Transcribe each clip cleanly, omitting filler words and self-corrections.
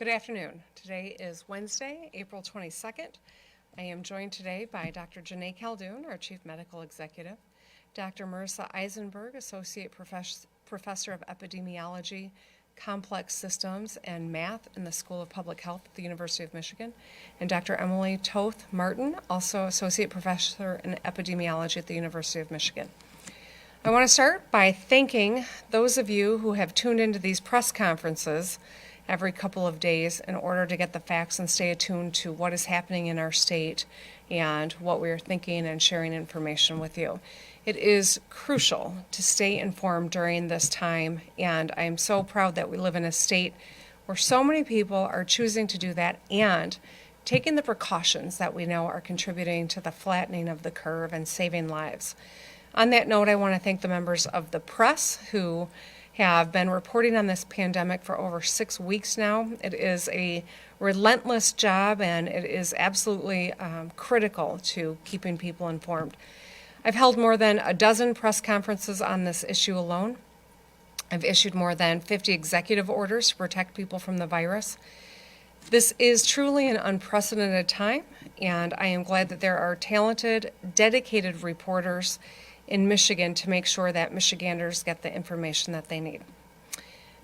Good afternoon. Today is Wednesday, April 22nd. I am joined today by Dr. Janae Caldoun, our Chief Medical Executive, Dr. Marissa Eisenberg, Associate Professor of Epidemiology, Complex Systems, and Math in the School of Public Health at the University of Michigan, and Dr. Emily Toth Martin, also Associate Professor in Epidemiology at the University of Michigan. I want to start by thanking those of you who have tuned into these press conferences every couple of days in order to get the facts and stay attuned to what is happening in our state and what we are thinking and sharing information with you. It is crucial to stay informed during this time, and I am so proud that we live in a state where so many people are choosing to do that and taking the precautions that we know are contributing to the flattening of the curve and saving lives. On that note, I want to thank the members of the press who have been reporting on this pandemic for over 6 weeks now. It is a relentless job, and it is absolutely critical to keeping people informed. I've held more than a dozen press conferences on this issue alone. I've issued more than 50 executive orders to protect people from the virus. This is truly an unprecedented time, and I am glad that there are talented, dedicated reporters in Michigan to make sure that Michiganders get the information that they need.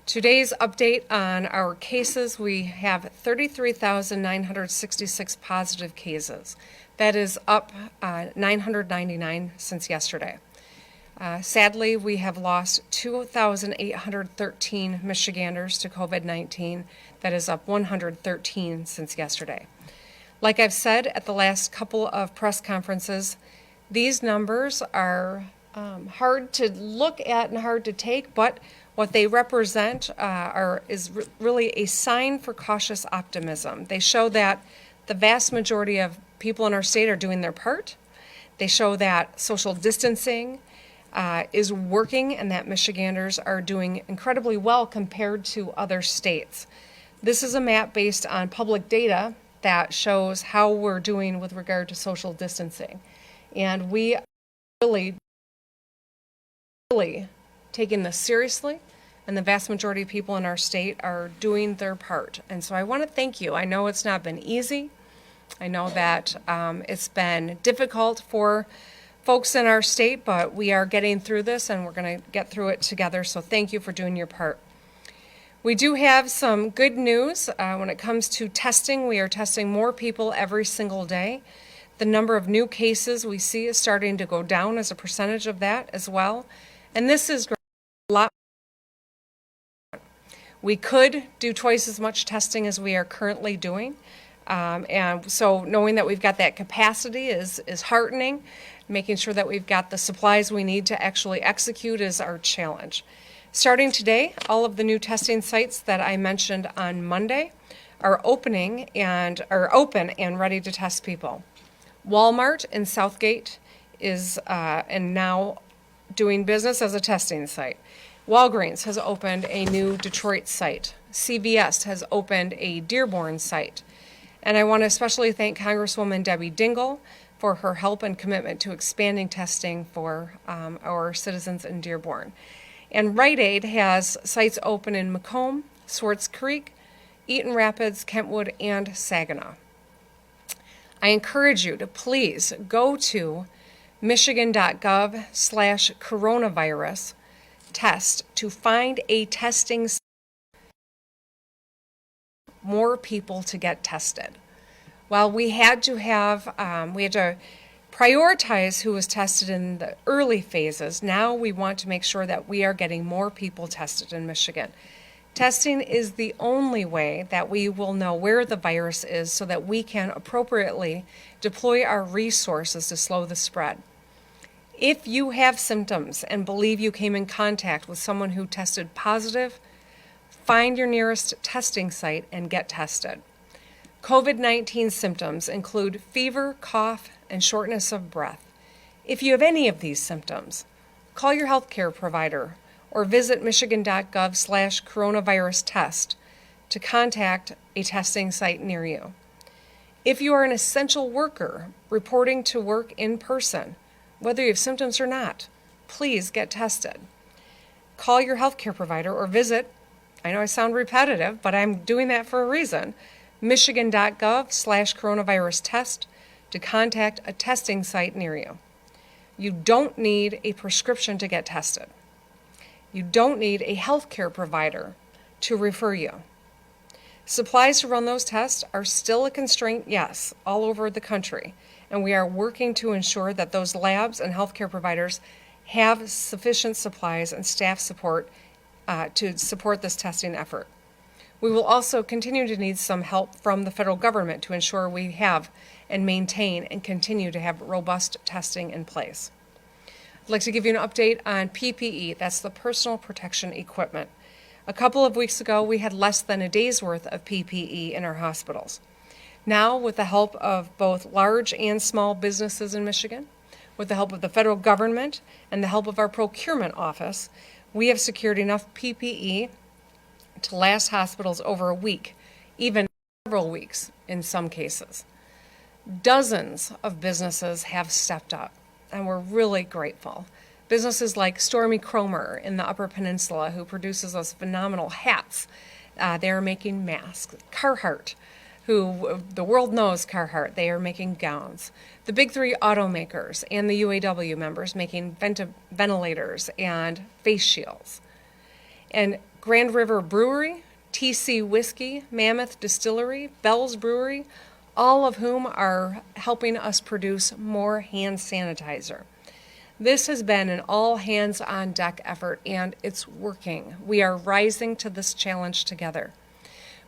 Today's update on our cases, we have 33,966 positive cases. That is up 999 since yesterday. Sadly, we have lost 2,813 Michiganders to COVID-19. That is up 113 since yesterday. Like I've said at the last couple of press conferences, these numbers are hard to look at and hard to take, but what they represent is really a sign for cautious optimism. They show that the vast majority of people in our state are doing their part. They show that social distancing is working and that Michiganders are doing incredibly well compared to other states. This is a map based on public data that shows how we're doing with regard to social distancing. And we are really taking this seriously, and the vast majority of people in our state are doing their part. And so I want to thank you. I know it's not been easy. I know that it's been difficult for folks in our state, but we are getting through this, and we're going to get through it together. So thank you for doing your part. We do have some good news when it comes to testing. We are testing more people every single day. The number of new cases we see is starting to go down as a percentage of that as well. And this is a lot. We could do twice as much testing as we are currently doing. And so knowing that we've got that capacity is heartening. Making sure that we've got the supplies we need to actually execute is our challenge. Starting today, all of the new testing sites that I mentioned on Monday are open and ready to test people. Walmart in Southgate is and now doing business as a testing site. Walgreens has opened a new Detroit site. CVS has opened a Dearborn site. And I want to especially thank Congresswoman Debbie Dingell for her help and commitment to expanding testing for our citizens in Dearborn. And Rite Aid has sites open in Macomb, Swartz Creek, Eaton Rapids, Kentwood, and Saginaw. I encourage you to please go to michigan.gov/coronavirus test to find a testing site for more people to get tested. While we had to prioritize who was tested in the early phases, now we want to make sure that we are getting more people tested in Michigan. Testing is the only way that we will know where the virus is so that we can appropriately deploy our resources to slow the spread. If you have symptoms and believe you came in contact with someone who tested positive, find your nearest testing site and get tested. COVID-19 symptoms include fever, cough, and shortness of breath. If you have any of these symptoms, call your healthcare provider or visit michigan.gov/coronavirus test to contact a testing site near you. If you are an essential worker reporting to work in person, whether you have symptoms or not, please get tested. Call your healthcare provider or visit I know I sound repetitive, but I'm doing that for a reason. Michigan.gov/coronavirus test to contact a testing site near you. You don't need a prescription to get tested. You don't need a healthcare provider to refer you. Supplies to run those tests are still a constraint, yes, all over the country, and we are working to ensure that those labs and healthcare providers have sufficient supplies and staff support to support this testing effort. We will also continue to need some help from the federal government to ensure we have and maintain and continue to have robust testing in place. I'd like to give you an update on PPE, that's the personal protection equipment. A couple of weeks ago, we had less than a day's worth of PPE in our hospitals. Now, with the help of both large and small businesses in Michigan, with the help of the federal government and the help of our procurement office, we have secured enough PPE to last hospitals over a week, even several weeks in some cases. Dozens of businesses have stepped up, and we're really grateful. Businesses like Stormy Cromer in the Upper Peninsula, who produces those phenomenal hats. They're making masks. Carhartt, who the world knows Carhartt, they are making gowns. The big three automakers and the UAW members making ventilators and face shields. And Grand River Brewery, TC Whiskey, Mammoth Distillery, Bell's Brewery, all of whom are helping us produce more hand sanitizer. This has been an all-hands-on-deck effort, and it's working. We are rising to this challenge together.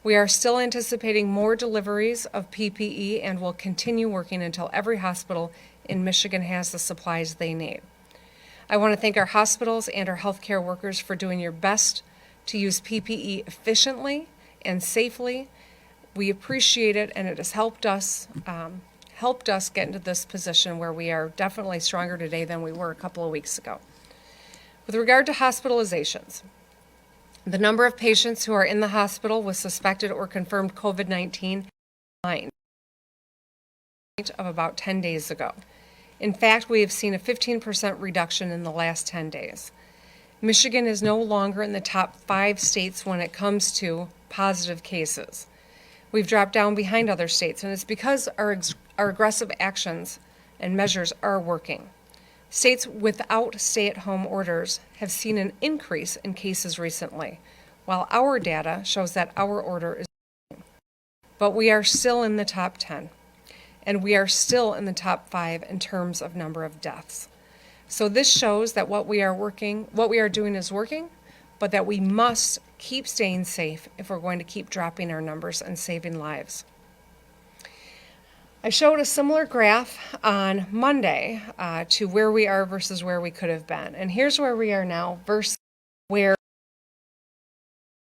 We are still anticipating more deliveries of PPE and will continue working until every hospital in Michigan has the supplies they need. I want to thank our hospitals and our healthcare workers for doing your best to use PPE efficiently and safely. We appreciate it, and it has helped us get into this position where we are definitely stronger today than we were a couple of weeks ago. With regard to hospitalizations, the number of patients who are in the hospital with suspected or confirmed COVID-19 declined of about 10 days ago. In fact, we have seen a 15% reduction in the last 10 days. Michigan is no longer in the top 5 states when it comes to positive cases. We've dropped down behind other states, and it's because our aggressive actions and measures are working. States without stay-at-home orders have seen an increase in cases recently, while our data shows that our order is working. But we are still in the top 10, and we are still in the top 5 in terms of number of deaths. So this shows that what we are doing is working, but that we must keep staying safe if we're going to keep dropping our numbers and saving lives. I showed a similar graph on Monday to where we are versus where we could have been. And here's where we are now versus where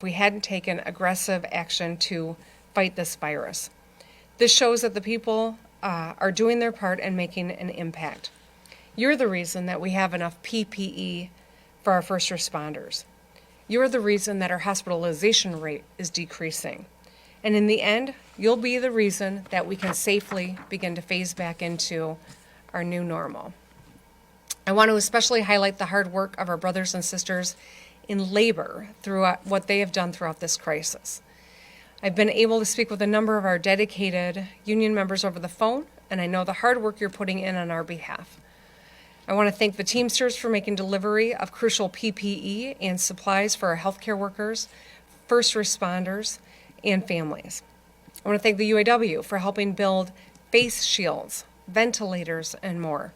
we hadn't taken aggressive action to fight this virus. This shows that the people are doing their part and making an impact. You're the reason that we have enough PPE for our first responders. You're the reason that our hospitalization rate is decreasing. And in the end, you'll be the reason that we can safely begin to phase back into our new normal. I want to especially highlight the hard work of our brothers and sisters in labor throughout what they have done throughout this crisis. I've been able to speak with a number of our dedicated union members over the phone, and I know the hard work you're putting in on our behalf. I want to thank the Teamsters for making delivery of crucial PPE and supplies for our healthcare workers, first responders, and families. I want to thank the UAW for helping build face shields, ventilators, and more.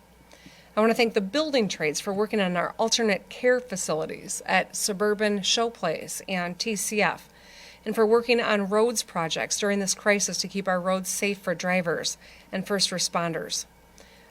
I want to thank the building trades for working on our alternate care facilities at Suburban Showplace and TCF, and for working on roads projects during this crisis to keep our roads safe for drivers and first responders.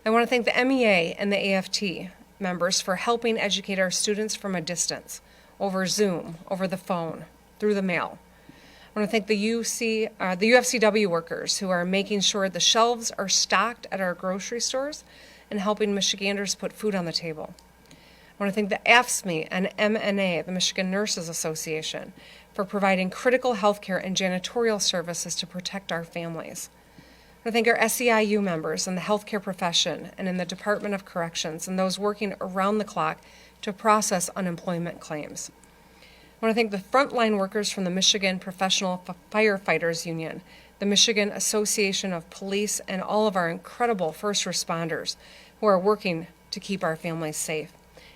I want to thank the MEA and the AFT members for helping educate our students from a distance, over Zoom, over the phone, through the mail. I want to thank the UFCW workers who are making sure the shelves are stocked at our grocery stores and helping Michiganders put food on the table. I want to thank the AFSCME and MNA, the Michigan Nurses Association, for providing critical health care and janitorial services to protect our families. I want to thank our SEIU members in the healthcare profession and in the Department of Corrections and those working around the clock to process unemployment claims. I want to thank the frontline workers from the Michigan Professional Firefighters Union, the Michigan Association of Police, and all of our incredible first responders who are working to keep our families safe,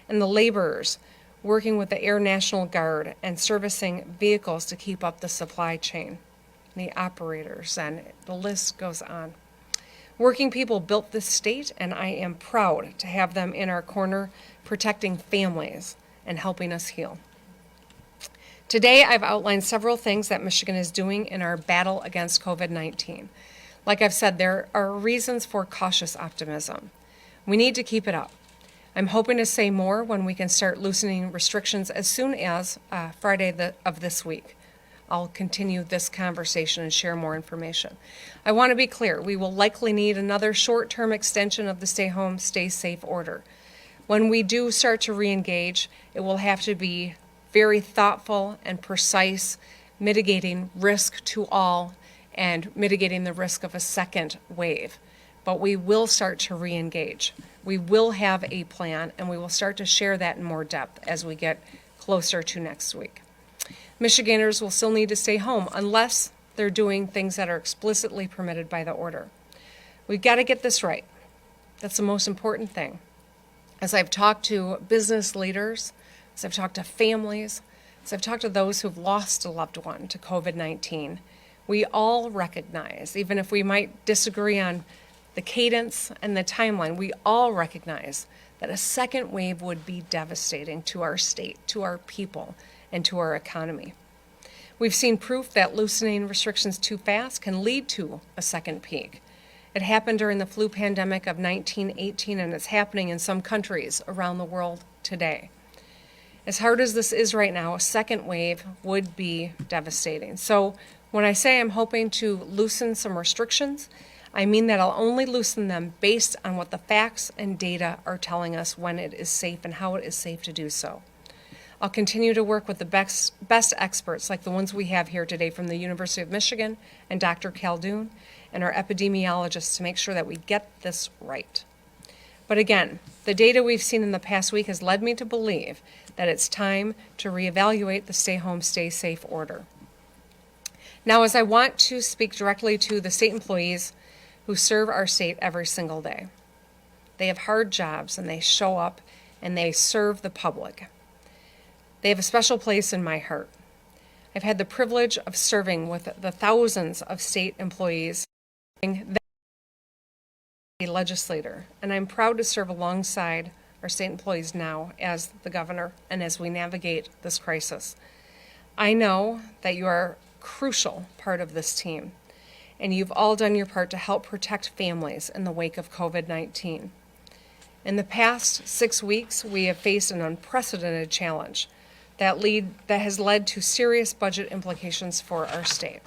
and the laborers working with the Air National Guard and servicing vehicles to keep up the supply chain, the operators, and the list goes on. Working people built this state, and I am proud to have them in our corner, protecting families and helping us heal. Today, I've outlined several things that Michigan is doing in our battle against COVID-19. Like I've said, there are reasons for cautious optimism. We need to keep it up. I'm hoping to say more when we can start loosening restrictions as soon as Friday of this week. I'll continue this conversation and share more information. I want to be clear, we will likely need another short-term extension of the stay home, stay safe order. When we do start to re-engage, it will have to be very thoughtful and precise, mitigating risk to all and mitigating the risk of a second wave. But we will start to re-engage. We will have a plan, and we will start to share that in more depth as we get closer to next week. Michiganders will still need to stay home unless they're doing things that are explicitly permitted by the order. We've got to get this right. That's the most important thing. As I've talked to business leaders, as I've talked to families, as I've talked to those who've lost a loved one to COVID-19, we all recognize, even if we might disagree on the cadence and the timeline, we all recognize that a second wave would be devastating to our state, to our people, and to our economy. We've seen proof that loosening restrictions too fast can lead to a second peak. It happened during the flu pandemic of 1918, and it's happening in some countries around the world today. As hard as this is right now, a second wave would be devastating. So when I say I'm hoping to loosen some restrictions, I mean that I'll only loosen them based on what the facts and data are telling us when it is safe and how it is safe to do so. I'll continue to work with the best experts like the ones we have here today from the University of Michigan and Dr. Khaldun and our epidemiologists to make sure that we get this right. But again, the data we've seen in the past week has led me to believe that it's time to reevaluate the stay home, stay safe order. Now, as I want to speak directly to the state employees who serve our state every single day. They have hard jobs and they show up and they serve the public. They have a special place in my heart. I've had the privilege of serving with the thousands of state employees, a legislator, and I'm proud to serve alongside our state employees now as the governor and as we navigate this crisis. I know that you are a crucial part of this team, and you've all done your part to help protect families in the wake of COVID-19. In the past 6 weeks, we have faced an unprecedented challenge that has led to serious budget implications for our state.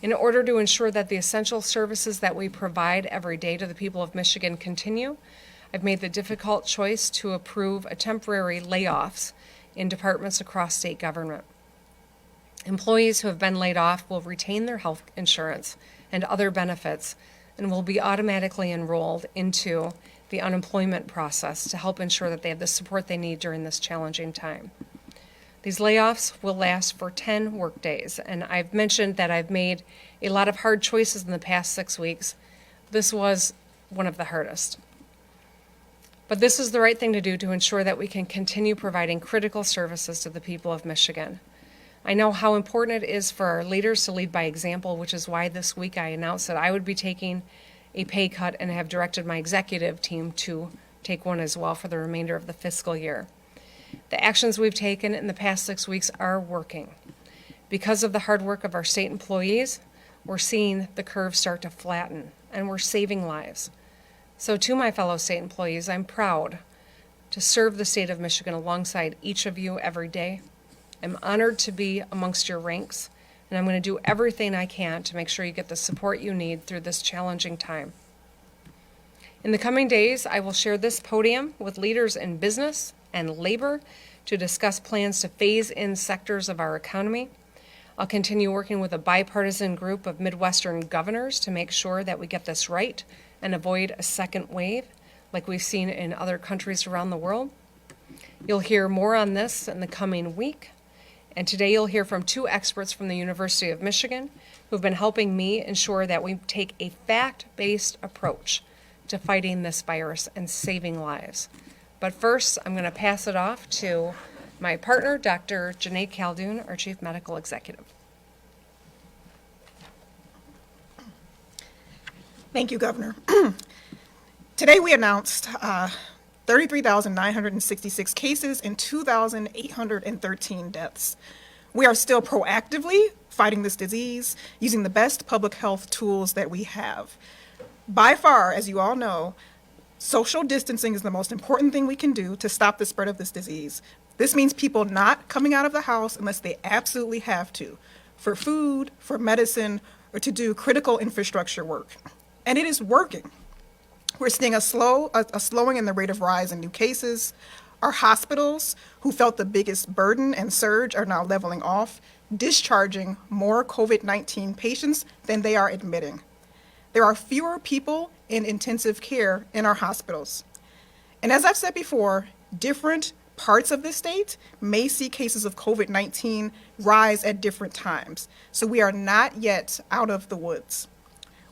In order to ensure that the essential services that we provide every day to the people of Michigan continue, I've made the difficult choice to approve a temporary layoffs in departments across state government. Employees who have been laid off will retain their health insurance and other benefits and will be automatically enrolled into the unemployment process to help ensure that they have the support they need during this challenging time. These layoffs will last for 10 work days, and I've mentioned that I've made a lot of hard choices in the past 6 weeks. This was one of the hardest. But this is the right thing to do to ensure that we can continue providing critical services to the people of Michigan. I know how important it is for our leaders to lead by example, which is why this week I announced that I would be taking a pay cut and have directed my executive team to take one as well for the remainder of the fiscal year. The actions we've taken in the past 6 weeks are working. Because of the hard work of our state employees, we're seeing the curve start to flatten, and we're saving lives. So to my fellow state employees, I'm proud to serve the state of Michigan alongside each of you every day. I'm honored to be amongst your ranks, and I'm going to do everything I can to make sure you get the support you need through this challenging time. In the coming days, I will share this podium with leaders in business and labor to discuss plans to phase in sectors of our economy. I'll continue working with a bipartisan group of Midwestern governors to make sure that we get this right and avoid a second wave like we've seen in other countries around the world. You'll hear more on this in the coming week, And today you'll hear from two experts from the University of Michigan who've been helping me ensure that we take a fact-based approach to fighting this virus and saving lives. But first, I'm going to pass it off to my partner, Dr. Janae Caldoun, our Chief Medical Executive. Thank you, Governor. Today we announced 33,966 cases and 2,813 deaths. We are still proactively fighting this disease using the best public health tools that we have. By far, as you all know, social distancing is the most important thing we can do to stop the spread of this disease. This means people not coming out of the house unless they absolutely have to, for food, for medicine, or to do critical infrastructure work. And it is working. We're seeing a slowing in the rate of rise in new cases. Our hospitals, who felt the biggest burden and surge, are now leveling off, discharging more COVID-19 patients than they are admitting. There are fewer people in intensive care in our hospitals. And as I've said before, different parts of the state may see cases of COVID-19 rise at different times. So we are not yet out of the woods.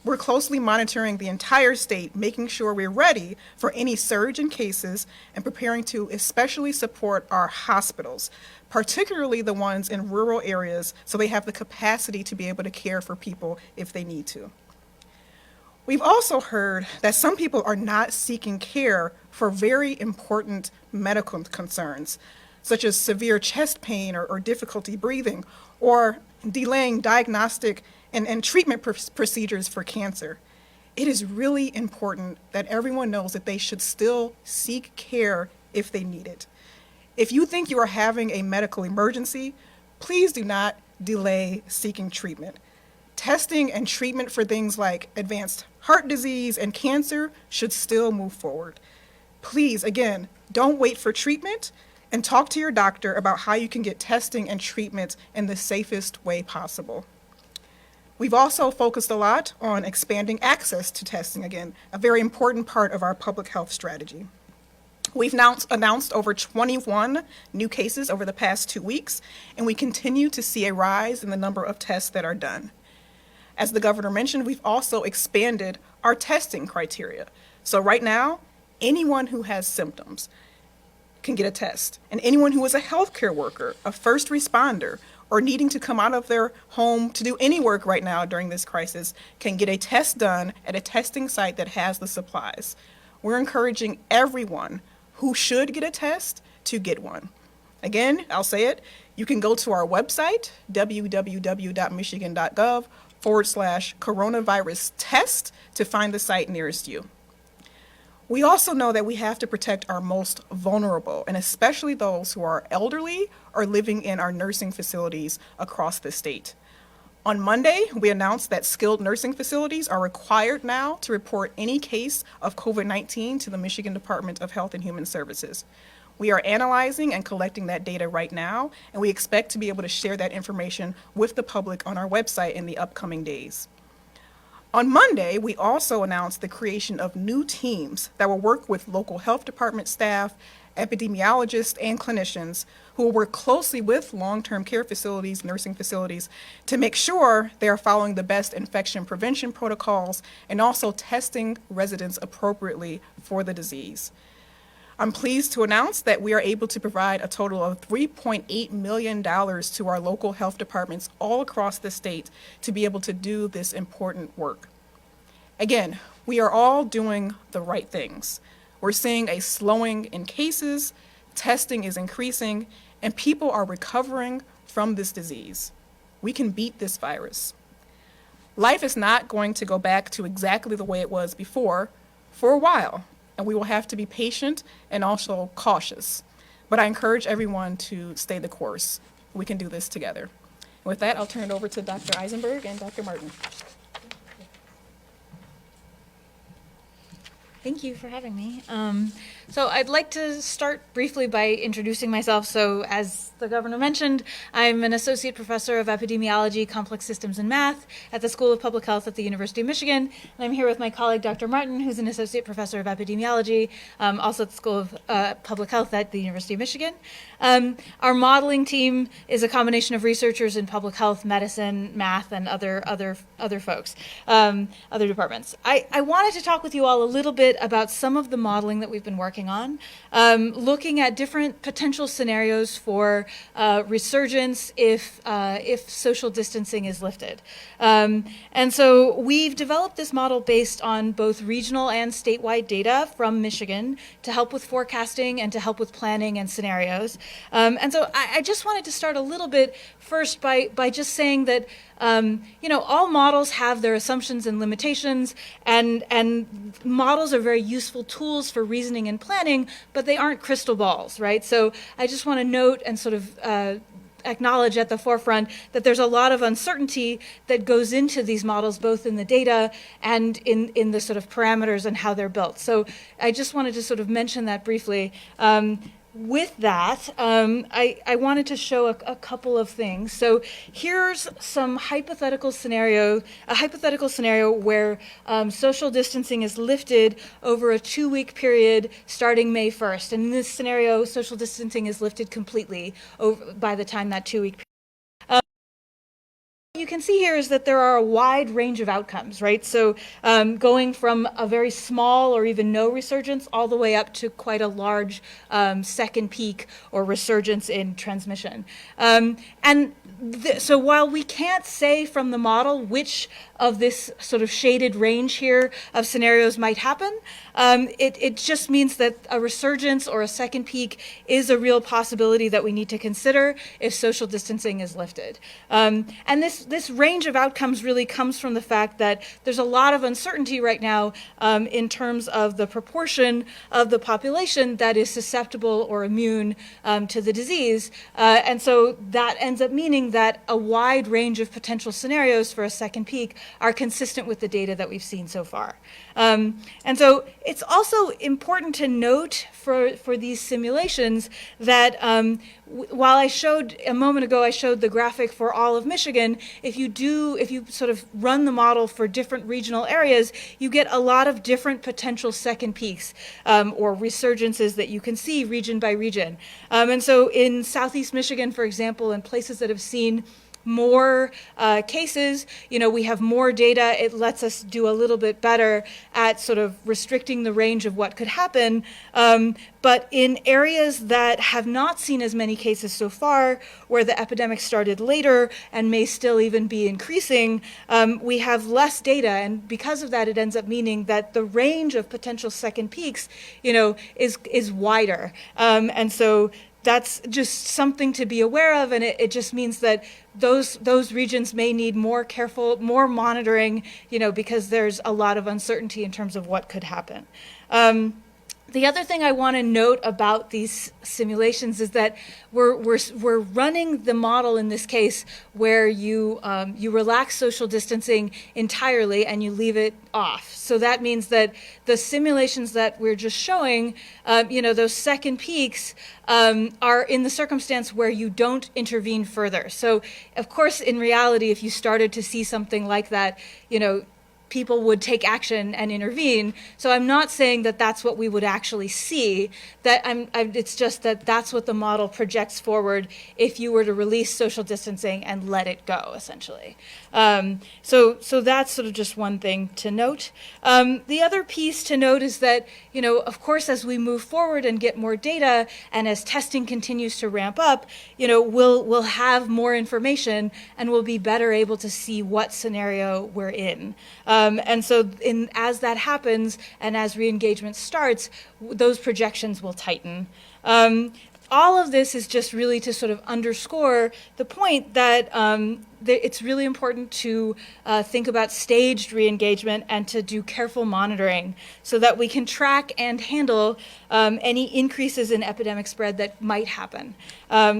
We're closely monitoring the entire state, making sure we're ready for any surge in cases and preparing to especially support our hospitals, particularly the ones in rural areas, so they have the capacity to be able to care for people if they need to. We've also heard that some people are not seeking care for very important medical concerns, such as severe chest pain or difficulty breathing, or delaying diagnostic and treatment procedures for cancer. It is really important that everyone knows that they should still seek care if they need it. If you think you are having a medical emergency, please do not delay seeking treatment. Testing and treatment for things like advanced heart disease and cancer should still move forward. Please, again, don't wait for treatment and talk to your doctor about how you can get testing and treatment in the safest way possible. We've also focused a lot on expanding access to testing, again, a very important part of our public health strategy. We've now announced over 21 new cases over the past 2 weeks, and we continue to see a rise in the number of tests that are done. As the governor mentioned, we've also expanded our testing criteria. So right now, anyone who has symptoms can get a test, and anyone who is a healthcare worker, a first responder, or needing to come out of their home to do any work right now during this crisis can get a test done at a testing site that has the supplies. We're encouraging everyone who should get a test to get one. Again, I'll say it, you can go to our website, www.michigan.gov/coronavirus test to find the site nearest you. We also know that we have to protect our most vulnerable, and especially those who are elderly or living in our nursing facilities across the state. On Monday, we announced that skilled nursing facilities are required now to report any case of COVID-19 to the Michigan Department of Health and Human Services. We are analyzing and collecting that data right now, and we expect to be able to share that information with the public on our website in the upcoming days. On Monday, we also announced the creation of new teams that will work with local health department staff, epidemiologists, and clinicians who will work closely with long-term care facilities, nursing facilities, to make sure they are following the best infection prevention protocols and also testing residents appropriately for the disease. I'm pleased to announce that we are able to provide a total of $3.8 million to our local health departments all across the state to be able to do this important work. Again, we are all doing the right things. We're seeing a slowing in cases, testing is increasing, and people are recovering from this disease. We can beat this virus. Life is not going to go back to exactly the way it was before for a while, and we will have to be patient and also cautious. But I encourage everyone to stay the course. We can do this together. With that, I'll turn it over to Dr. Eisenberg and Dr. Martin. Thank you for having me. So I'd like to start briefly by introducing myself. So as the governor mentioned, I'm an associate professor of epidemiology, complex systems, and math at the School of Public Health at the University of Michigan. And I'm here with my colleague, Dr. Martin, who's an associate professor of epidemiology, also at the School of Public Health at the University of Michigan. Our modeling team is a combination of researchers in public health, medicine, math, and other folks, other departments. I wanted to talk with you all a little bit about some of the modeling that we've been working on, looking at different potential scenarios for resurgence if social distancing is lifted. And so we've developed this model based on both regional and statewide data from Michigan to help with forecasting and to help with planning and scenarios. And so I just wanted to start a little bit first by just saying that all models have their assumptions and limitations, and models are very useful tools for reasoning and planning, but they aren't crystal balls, right? So I just want to note and sort of acknowledge at the forefront that there's a lot of uncertainty that goes into these models, both in the data and in the sort of parameters and how they're built. So I just wanted to sort of mention that briefly. With that, I wanted to show a couple of things. So here's some hypothetical scenario where social distancing is lifted over a 2-week period starting May 1st. And in this scenario, social distancing is lifted completely by the time that 2-week period. What you can see here is that there are a wide range of outcomes, right? So going from a very small or even no resurgence all the way up to quite a large second peak or resurgence in transmission. So while we can't say from the model which of this sort of shaded range here of scenarios might happen, it just means that a resurgence or a second peak is a real possibility that we need to consider if social distancing is lifted. And this range of outcomes really comes from the fact that there's a lot of uncertainty right now in terms of the proportion of the population that is susceptible or immune to the disease. And so that ends up meaning that a wide range of potential scenarios for a second peak are consistent with the data that we've seen so far. And so it's also important to note for these simulations that while I showed a moment ago, I showed the graphic for all of Michigan, if you sort of run the model for different regional areas, you get a lot of different potential second peaks or resurgences that you can see region by region. And so in Southeast Michigan, for example, in places that have seen more cases, we have more data. It lets us do a little bit better at sort of restricting the range of what could happen. But in areas that have not seen as many cases so far, where the epidemic started later and may still even be increasing, we have less data. And because of that, it ends up meaning that the range of potential second peaks, is wider. And so that's just something to be aware of, and it just means that those regions may need more monitoring, because there's a lot of uncertainty in terms of what could happen. The other thing I want to note about these simulations is that we're running the model in this case where you relax social distancing entirely and you leave it off. So that means that the simulations that we're just showing, those second peaks are in the circumstance where you don't intervene further. So of course, in reality, if you started to see something like that, people would take action and intervene. So I'm not saying that that's what we would actually see. It's just that that's what the model projects forward if you were to release social distancing and let it go, essentially. So that's sort of just one thing to note. The other piece to note is that, of course, as we move forward and get more data, and as testing continues to ramp up, we'll have more information and we'll be better able to see what scenario we're in. And so as that happens and as re-engagement starts, those projections will tighten. All of this is just really to sort of underscore the point that it's really important to think about staged re-engagement and to do careful monitoring so that we can track and handle any increases in epidemic spread that might happen.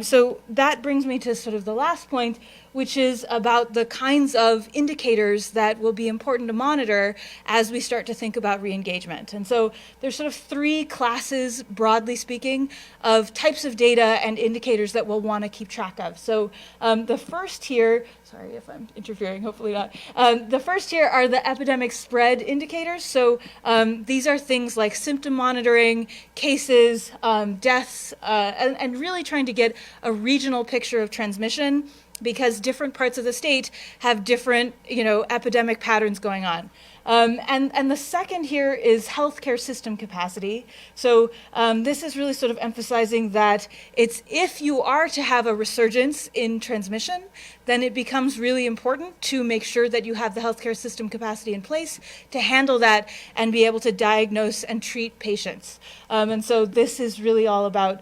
So that brings me to sort of the last point, which is about the kinds of indicators that will be important to monitor as we start to think about re-engagement. And so there's sort of three classes, broadly speaking, of types of data and indicators that we'll want to keep track of. So the first here, sorry if I'm interfering, hopefully not. The first here are the epidemic spread indicators. So these are things like symptom monitoring, cases, deaths, and really trying to get a regional picture of transmission, because different parts of the state have different, epidemic patterns going on. And the second here is healthcare system capacity. So this is really sort of emphasizing that it's if you are to have a resurgence in transmission, then it becomes really important to make sure that you have the healthcare system capacity in place to handle that and be able to diagnose and treat patients. And so this is really all about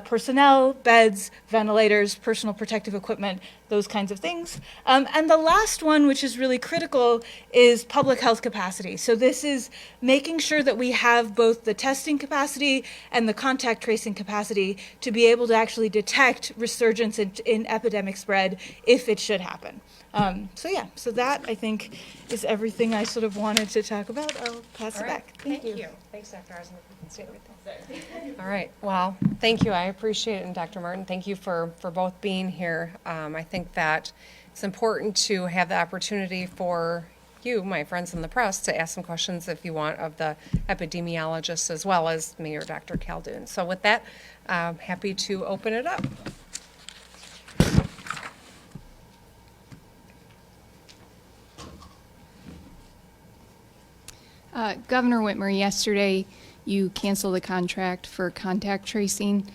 personnel, beds, ventilators, personal protective equipment, those kinds of things. And the last one, which is really critical, is public health capacity. So this is making sure that we have both the testing capacity and the contact tracing capacity to be able to actually detect resurgence in epidemic spread if it should happen. So that I think is everything I sort of wanted to talk about. I'll pass it back. Thank you. Thanks, Dr. Eisenberg. You can stay right there. All right. Well, thank you. I appreciate it. And Dr. Martin, thank you for both being here. I think that it's important to have the opportunity for you, my friends in the press, to ask some questions if you want of the epidemiologists as well as me or Dr. Caldoun. So with that, I'm happy to open it up. Governor Whitmer, yesterday you canceled the contract for contact tracing.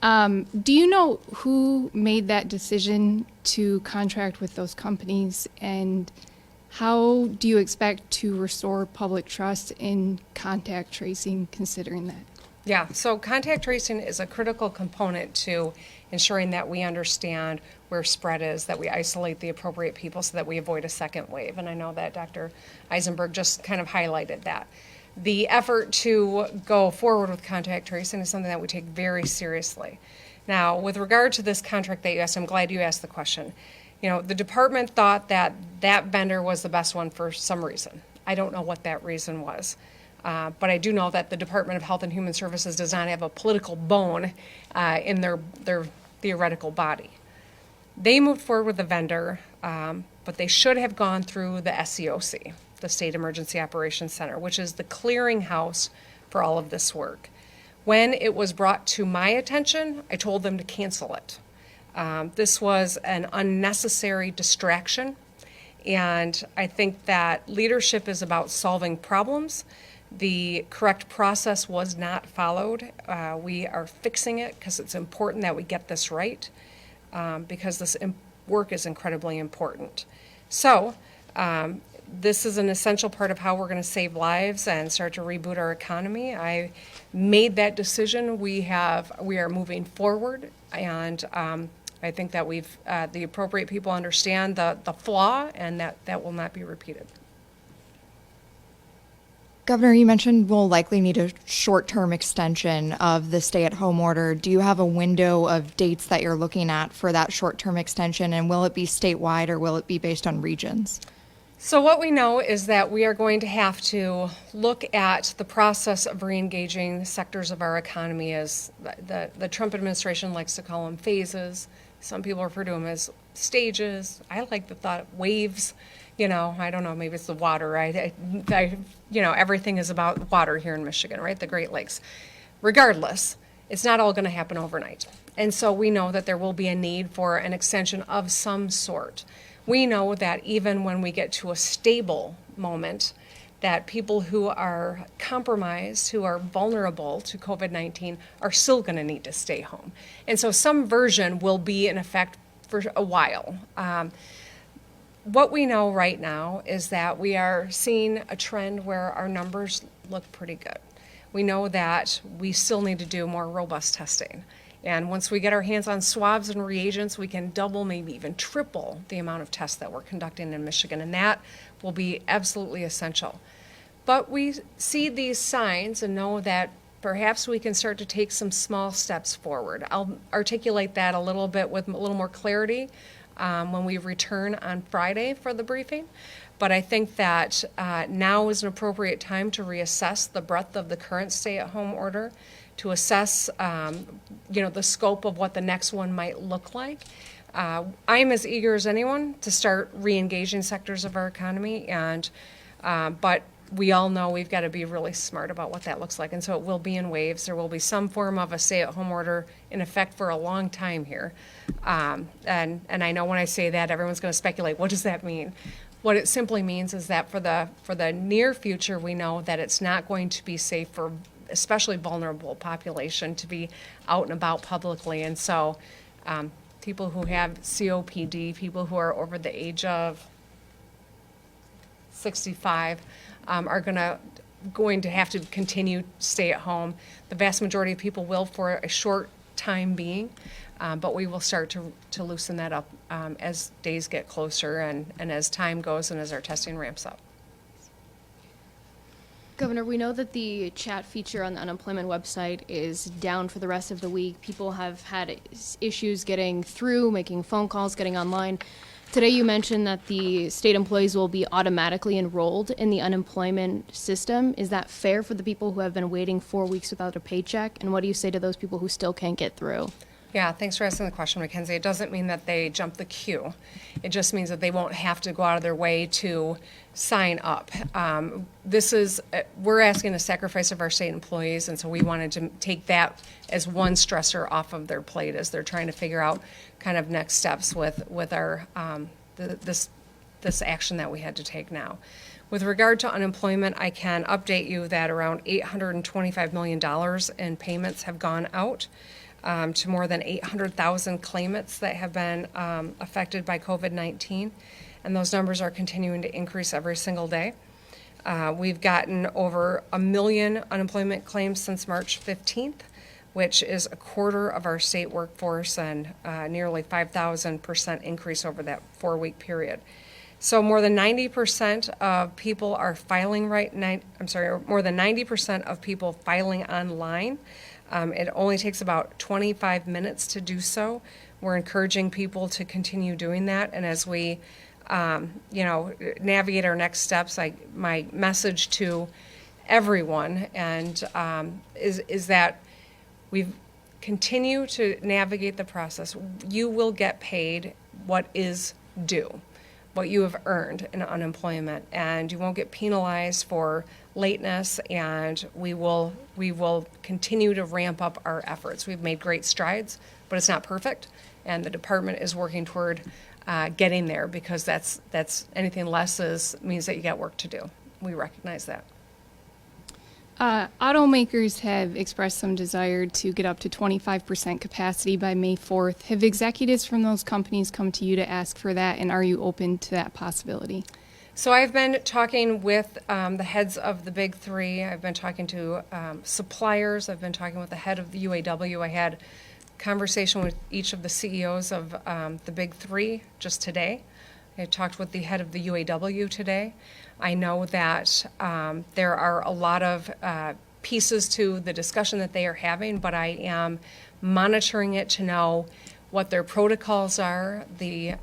Do you know who made that decision to contract with those companies, and how do you expect to restore public trust in contact tracing considering that? Yeah, so contact tracing is a critical component to ensuring that we understand where spread is, that we isolate the appropriate people so that we avoid a second wave. And I know that Dr. Eisenberg just kind of highlighted that. The effort to go forward with contact tracing is something that we take very seriously. Now, with regard to this contract that you asked, I'm glad you asked the question. The department thought that that vendor was the best one for some reason. I don't know what that reason was. But I do know that the Department of Health and Human Services does not have a political bone in their theoretical body. They moved forward with the vendor, but they should have gone through the SEOC, the State Emergency Operations Center, which is the clearinghouse for all of this work. When it was brought to my attention, I told them to cancel it. This was an unnecessary distraction, and I think that leadership is about solving problems. The correct process was not followed. We are fixing it because it's important that we get this right, because this work is incredibly important. So this is an essential part of how we're going to save lives and start to reboot our economy. I made that decision. We are moving forward, and I think that the appropriate people understand the flaw, and that will not be repeated. Governor, you mentioned we'll likely need a short-term extension of the stay-at-home order. Do you have a window of dates that you're looking at for that short-term extension, and will it be statewide or will it be based on regions? So what we know is that we are going to have to look at the process of re-engaging sectors of our economy as the Trump administration likes to call them phases. Some people refer to them as stages. I like the thought of waves. I don't know, maybe it's the water, right? Everything is about water here in Michigan, right? The Great Lakes. Regardless, it's not all going to happen overnight. And so we know that there will be a need for an extension of some sort. We know that even when we get to a stable moment, that people who are compromised, who are vulnerable to COVID-19, are still going to need to stay home. And so some version will be in effect for a while. What we know right now is that we are seeing a trend where our numbers look pretty good. We know that we still need to do more robust testing. And once we get our hands on swabs and reagents, we can double, maybe even triple the amount of tests that we're conducting in Michigan, and that will be absolutely essential. But we see these signs and know that perhaps we can start to take some small steps forward. I'll articulate that a little bit with a little more clarity when we return on Friday for the briefing. But I think that now is an appropriate time to reassess the breadth of the current stay-at-home order, to assess, the scope of what the next one might look like. I'm as eager as anyone to start re-engaging sectors of our economy, but we all know we've got to be really smart about what that looks like, and so it will be in waves. There will be some form of a stay-at-home order in effect for a long time here, and I know when I say that, everyone's going to speculate, what does that mean? What it simply means is that for the near future, we know that it's not going to be safe for especially vulnerable population to be out and about publicly, and so people who have COPD, people who are over the age of 65, are going to have to continue to stay at home. The vast majority of people will for a short time being, but we will start to loosen that up as days get closer and as time goes and as our testing ramps up. Governor, we know that the chat feature on the unemployment website is down for the rest of the week. People have had issues getting through, making phone calls, getting online. Today you mentioned that the state employees will be automatically enrolled in the unemployment system. Is that fair for the people who have been waiting 4 weeks without a paycheck? And what do you say to those people who still can't get through? Yeah, thanks for asking the question, Mackenzie. It doesn't mean that they jump the queue. It just means that they won't have to go out of their way to sign up. We're asking a sacrifice of our state employees, and so we wanted to take that as one stressor off of their plate as they're trying to figure out kind of next steps with our this action that we had to take now. With regard to unemployment, I can update you that around $825 million in payments have gone out to more than 800,000 claimants that have been affected by COVID-19, and those numbers are continuing to increase every single day. We've gotten over 1 million unemployment claims since March 15th, which is a quarter of our state workforce and nearly 5,000% increase over that 4-week period. So more than 90% of people are filing more than 90% of people filing online. It only takes about 25 minutes to do so. We're encouraging people to continue doing that, and as we navigate our next steps, my message to everyone is that we continue to navigate the process. You will get paid what is due, what you have earned in unemployment, and you won't get penalized for lateness, and we will continue to ramp up our efforts. We've made great strides, but it's not perfect, and the department is working toward getting there, because that's anything less means that you got work to do. We recognize that. Automakers have expressed some desire to get up to 25% capacity by May 4th. Have executives from those companies come to you to ask for that, and are you open to that possibility? So I've been talking with the heads of the big three. I've been talking to suppliers. I've been talking with the head of the UAW. I had a conversation with each of the CEOs of the big three just today. I talked with the head of the UAW today. I know that there are a lot of pieces to the discussion that they are having, but I am monitoring it to know what their protocols are. The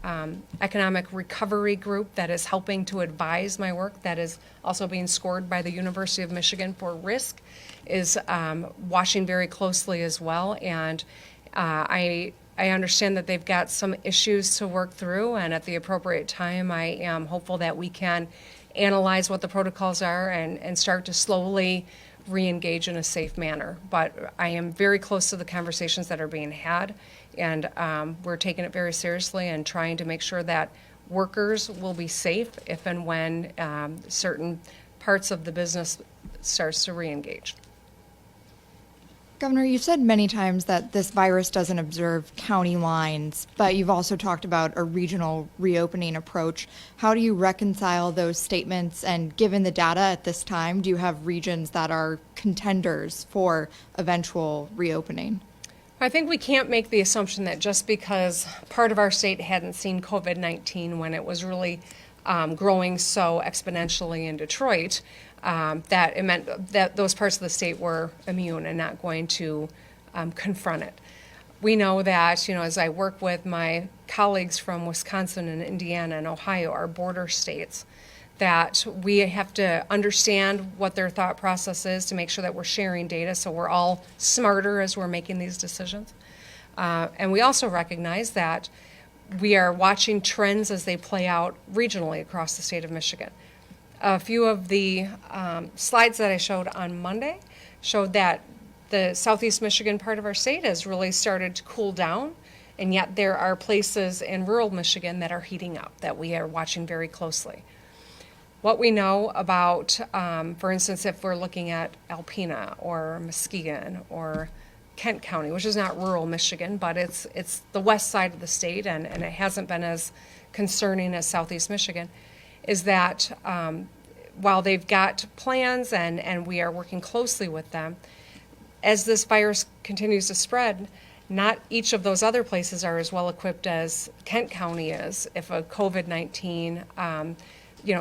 economic recovery group that is helping to advise my work, that is also being scored by the University of Michigan for risk, is watching very closely as well. And I understand that they've got some issues to work through, and at the appropriate time, I am hopeful that we can analyze what the protocols are and start to slowly re-engage in a safe manner. But I am very close to the conversations that are being had, and we're taking it very seriously and trying to make sure that workers will be safe if and when certain parts of the business starts to re-engage. Governor, you've said many times that this virus doesn't observe county lines, but you've also talked about a regional reopening approach. How do you reconcile those statements? And given the data at this time, do you have regions that are contenders for eventual reopening? I think we can't make the assumption that just because part of our state hadn't seen COVID-19 when it was really growing so exponentially in Detroit, that it meant that those parts of the state were immune and not going to confront it. We know that, as I work with my colleagues from Wisconsin and Indiana and Ohio, our border states, that we have to understand what their thought process is to make sure that we're sharing data so we're all smarter as we're making these decisions. And we also recognize that we are watching trends as they play out regionally across the state of Michigan. A few of the slides that I showed on Monday showed that the southeast Michigan part of our state has really started to cool down, and yet there are places in rural Michigan that are heating up that we are watching very closely. What we know about, for instance, if we're looking at Alpena or Muskegon or Kent County, which is not rural Michigan, but it's the west side of the state, and it hasn't been as concerning as southeast Michigan, is that while they've got plans and we are working closely with them, as this virus continues to spread, not each of those other places are as well equipped as Kent County is if a COVID-19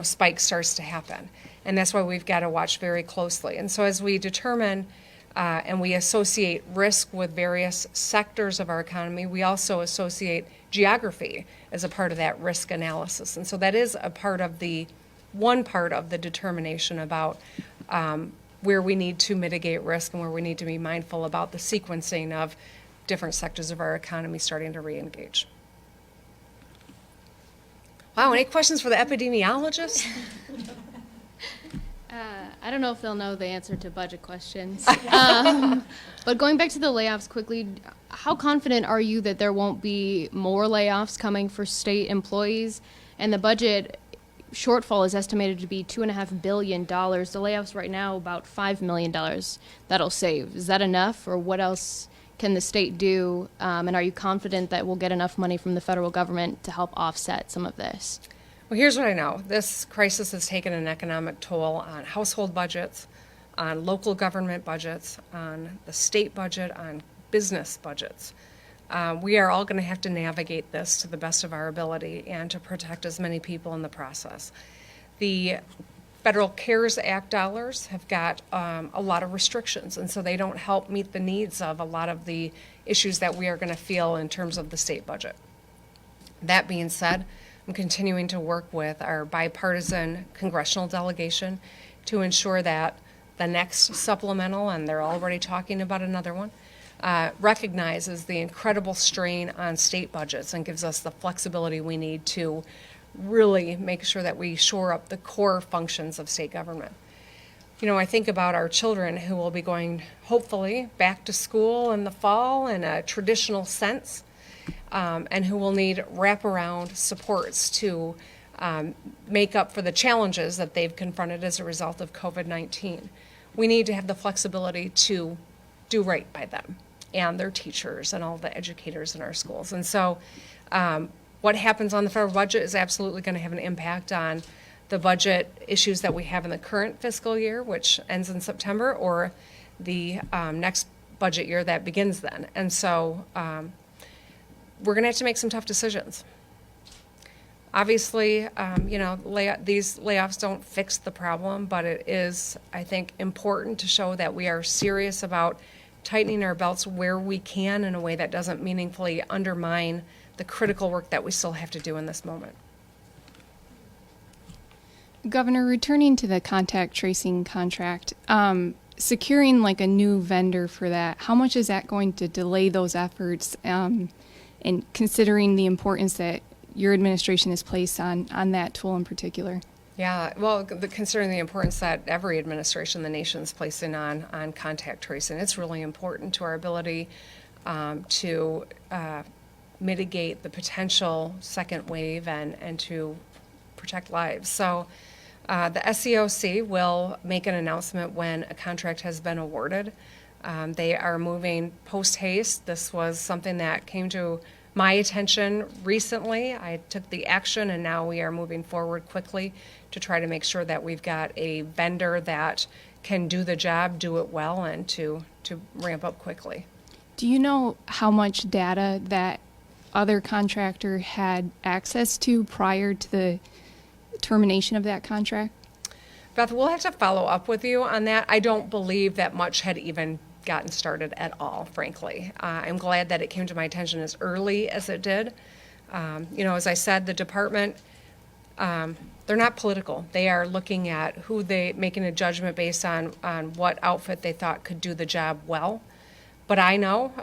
spike starts to happen. And that's why we've got to watch very closely. And so as we determine and we associate risk with various sectors of our economy, we also associate geography as a part of that risk analysis. And so that is one part of the determination about where we need to mitigate risk and where we need to be mindful about the sequencing of different sectors of our economy starting to re-engage. Wow, any questions for the epidemiologist? I don't know if they'll know the answer to budget questions. But going back to the layoffs quickly, how confident are you that there won't be more layoffs coming for state employees? And the budget shortfall is estimated to be $2.5 billion. The layoffs right now, about $5 million that'll save. Is that enough, or what else can the state do? And are you confident that we'll get enough money from the federal government to help offset some of this? Well, here's what I know. This crisis has taken an economic toll on household budgets, on local government budgets, on the state budget, on business budgets. We are all going to have to navigate this to the best of our ability and to protect as many people in the process. The Federal CARES Act dollars have got a lot of restrictions, and so they don't help meet the needs of a lot of the issues that we are going to feel in terms of the state budget. That being said, I'm continuing to work with our bipartisan congressional delegation to ensure that the next supplemental, and they're already talking about another one, recognizes the incredible strain on state budgets and gives us the flexibility we need to really make sure that we shore up the core functions of state government. I think about our children who will be going, hopefully, back to school in the fall in a traditional sense, and who will need wraparound supports to make up for the challenges that they've confronted as a result of COVID-19. We need to have the flexibility to do right by them and their teachers and all the educators in our schools. And so what happens on the federal budget is absolutely going to have an impact on the budget issues that we have in the current fiscal year, which ends in September, or the next budget year that begins then. And so we're going to have to make some tough decisions. Obviously, these layoffs don't fix the problem, but it is, I think, important to show that we are serious about tightening our belts where we can in a way that doesn't meaningfully undermine the critical work that we still have to do in this moment. Governor, returning to the contact tracing contract, securing like a new vendor for that, how much is that going to delay those efforts? And considering the importance that your administration has placed on that tool in particular? Yeah, well, considering the importance that every administration in the nation is placing on contact tracing, it's really important to our ability to mitigate the potential second wave and to protect lives. So the SEOC will make an announcement when a contract has been awarded. They are moving post-haste. This was something that came to my attention recently. I took the action, and now we are moving forward quickly to try to make sure that we've got a vendor that can do the job, do it well, and to ramp up quickly. Do you know how much data that other contractor had access to prior to the termination of that contract? Beth, we'll have to follow up with you on that. I don't believe that much had even gotten started at all, frankly. I'm glad that it came to my attention as early as it did. As I said, the department, they're not political. They are looking at making a judgment based on what outfit they thought could do the job well. But I know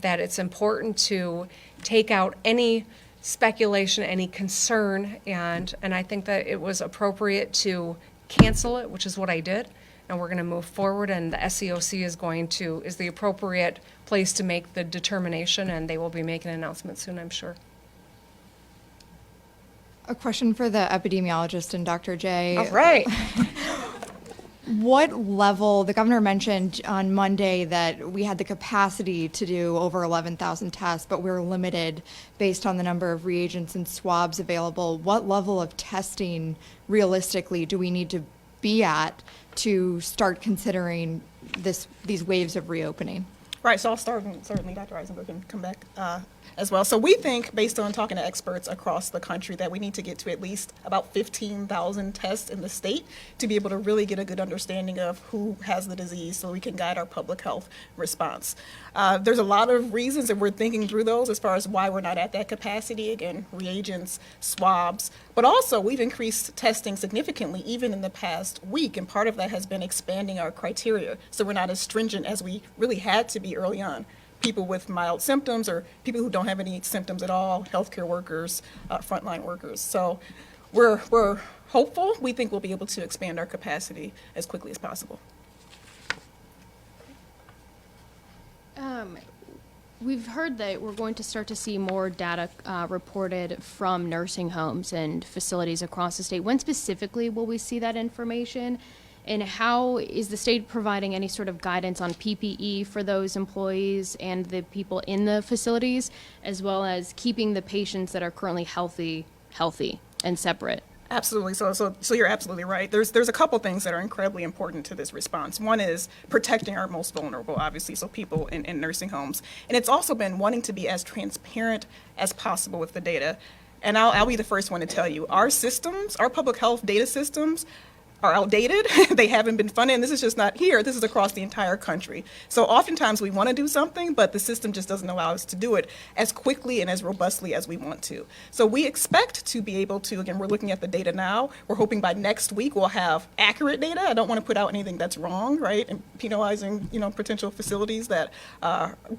that it's important to take out any speculation, any concern, and I think that it was appropriate to cancel it, which is what I did. And we're going to move forward, and the SEOC is the appropriate place to make the determination, and they will be making an announcement soon, I'm sure. A question for the epidemiologist and Dr. J. All right. What level, the governor mentioned on Monday that we had the capacity to do over 11,000 tests, but we were limited based on the number of reagents and swabs available. What level of testing realistically do we need to be at to start considering these waves of reopening? Right, so I'll start, and certainly Dr. Eisenberg can come back as well. So we think, based on talking to experts across the country, that we need to get to at least about 15,000 tests in the state to be able to really get a good understanding of who has the disease so we can guide our public health response. There's a lot of reasons, and we're thinking through those as far as why we're not at that capacity. Again, reagents, swabs, but also we've increased testing significantly even in the past week, and part of that has been expanding our criteria so we're not as stringent as we really had to be early on. People with mild symptoms or people who don't have any symptoms at all, healthcare workers, frontline workers. So we're hopeful. We think we'll be able to expand our capacity as quickly as possible. We've heard that we're going to start to see more data reported from nursing homes and facilities across the state. When specifically will we see that information? And how is the state providing any sort of guidance on PPE for those employees and the people in the facilities, as well as keeping the patients that are currently healthy and separate? Absolutely. So you're absolutely right. There's a couple things that are incredibly important to this response. One is protecting our most vulnerable, obviously, so people in nursing homes. And it's also been wanting to be as transparent as possible with the data. And I'll be the first one to tell you, our systems, our public health data systems, are outdated. They haven't been funded, and this is just not here. This is across the entire country. So oftentimes we want to do something, but the system just doesn't allow us to do it as quickly and as robustly as we want to. So we expect to be able to, again, we're looking at the data now. We're hoping by next week we'll have accurate data. I don't want to put out anything that's wrong, right, and penalizing, potential facilities that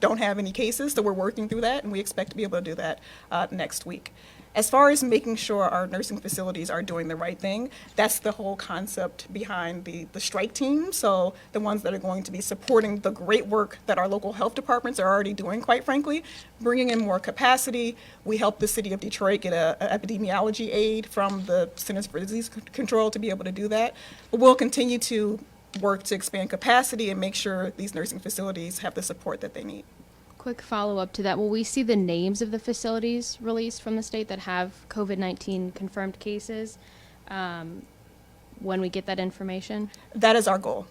don't have any cases. So we're working through that, and we expect to be able to do that next week. As far as making sure our nursing facilities are doing the right thing, that's the whole concept behind the strike team. So the ones that are going to be supporting the great work that our local health departments are already doing, quite frankly, bringing in more capacity. We helped the city of Detroit get an epidemiology aid from the Centers for Disease Control to be able to do that. But we'll continue to work to expand capacity and make sure these nursing facilities have the support that they need. Quick follow-up to that. Will we see the names of the facilities released from the state that have COVID-19 confirmed cases when we get that information? That is our goal.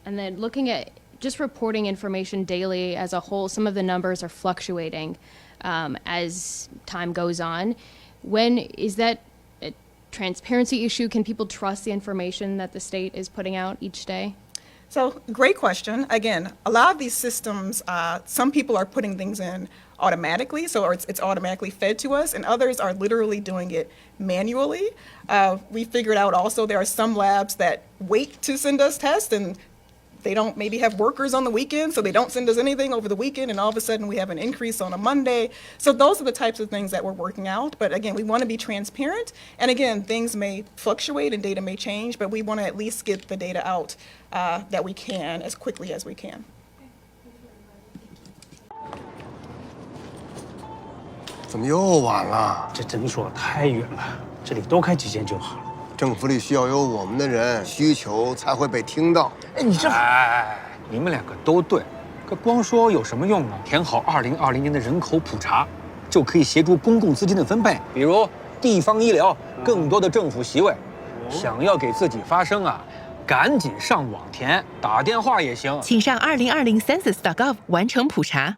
And then looking at just reporting information daily as a whole, some of the numbers are fluctuating as time goes on. When is that a transparency issue? Can people trust the information that the state is putting out each day? So, great question. Again, a lot of these systems, some people are putting things in automatically, so it's automatically fed to us, and others are literally doing it manually. We figured out also there are some labs that wait to send us tests, and they don't maybe have workers on the weekend, so they don't send us anything over the weekend, and all of a sudden we have an increase on a Monday. So those are the types of things that we're working out. But again, we want to be transparent. And again, things may fluctuate and data may change, but we want to at least get the data out that we can as quickly as we can. 怎么又晚了？这诊所太远了，这里多开几间就好了。政府里需要有我们的人，需求才会被听到。哎，你这……哎，你们两个都对，可光说有什么用呢？填好2020年的人口普查，就可以协助公共资金的分配，比如地方医疗、更多的政府席位。想要给自己发声啊，赶紧上网填，打电话也行。请上2020census.gov 完成普查。